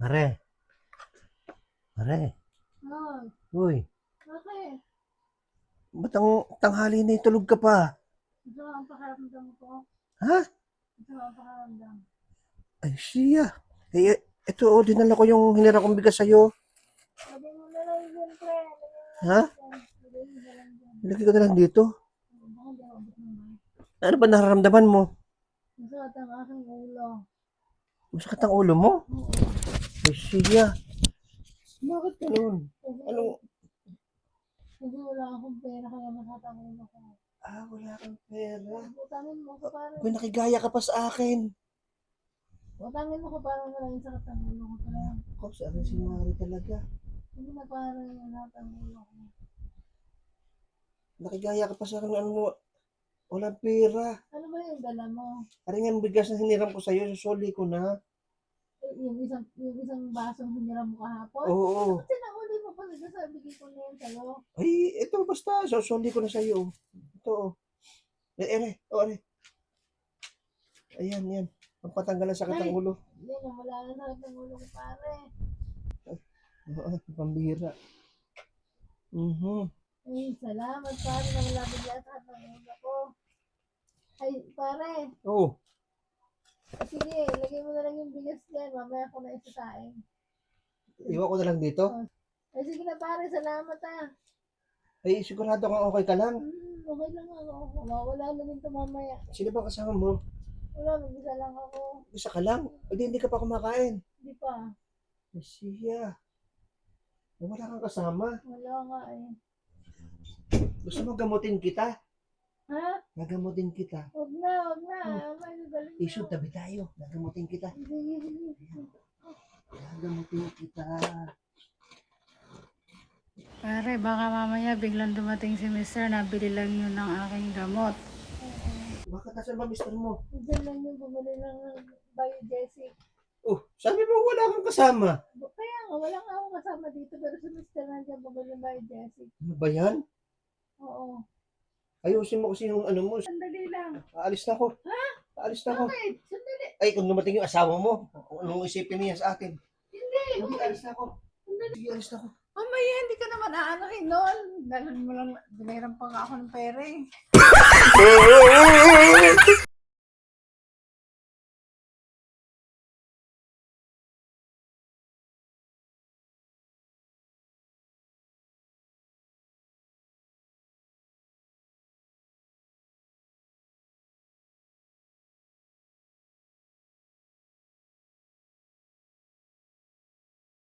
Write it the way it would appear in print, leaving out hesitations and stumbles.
Mare, mare. Ay, Uy, bakit? ba't ang tanghali na tulog ka pa? Ito ang pakaramdam ko. Ha? Ito ang pakaramdam. Ay, siya. Eh, ito, dinala ko yung hinira kong bigas sa'yo. Sabi mo na lang yun, pre. Ha? Lagay mo na lang dyan. Nilagay ko na lang dito. Baka hindi ako abot ng bahay. Ano ba nararamdaman mo? Masakit ang aking ulo. Masakit ang ulo mo? Oo. Ay, siya. Bakit ganun? Kasi, Anong... kasi wala akong pera kaya masakit ang ulo ko. wala kang pera. Utangin mo ko parang, Uy, nakigaya ka pa sa akin. utangin mo ko parang wala yung sakit ang ulo ko. Parang, Ako, sa akin si Mari talaga. hindi na parang yung sakit ang ulo ko. Nakigaya ka pa sa akin. Ano mo? Walang pera. Ano ba yung dala mo? Parang yung bigas na hiniram ko sa'yo, susuli ko na. Yung isang basong hiniram mo kahapon? Oo. Kasi nahuli mo pa nagsasabi ko na yan sa'yo. Ay, ito basta. Susuli ko na sa'yo. Ito, oh. Ayan, yan. Pampatanggal ang sakit ng ulo. Hindi na, wala na sakit ng ulo ko, pare. Oo, pambihira. Ay, salamat, pare, na wala bigla sakit ng ulo ko. Ay, pare, Oo. sige, lagay mo na lang yung bigas dyan. Mamaya ko na isasain. Iwan ko na lang dito. Ay, sige na, pare, salamat ah. Ay, sigurado kang okay ka lang. Okay lang ako. Mawala na din ito mamaya. Sino ba kasama mo? Wala, mag-isa lang ako. Isa ka lang. Hindi ka pa kumakain. Hindi pa. Ay, siya. Ay, wala kang kasama. Wala nga eh. Gusto mo gamutin kita? Ha? Gagamutin kita. Huwag na, huwag na. May galing na. Isu, tabi tayo. Gagamutin kita. Sige, sige. Gagamutin kita. Pare, baka mamaya biglang dumating si Mister, nabili lang yun ng aking gamot. Bakit nasa ba mister mo? Diyan lang yung bumili ng biogesic. Oh, sabi mo wala kang kasama. Kaya nga, wala nga akong kasama dito, pero si Mr. nandiyan bumili ng biogesic. Ano ba yan? Oo. Ayusin mo kasi yung ano mo. Sandali lang. Aalis na ako. Ha? Aalis na ako. Bakit? Sandali. Ay, kung dumating yung asawa mo, anong isipin niya sa akin? Hindi. Hindi, alis na ako. Sige, alis na ako. Mamaya, hindi ka naman aanohin noon. Dahil mo lang, diniram pa nga ako ng pera eh.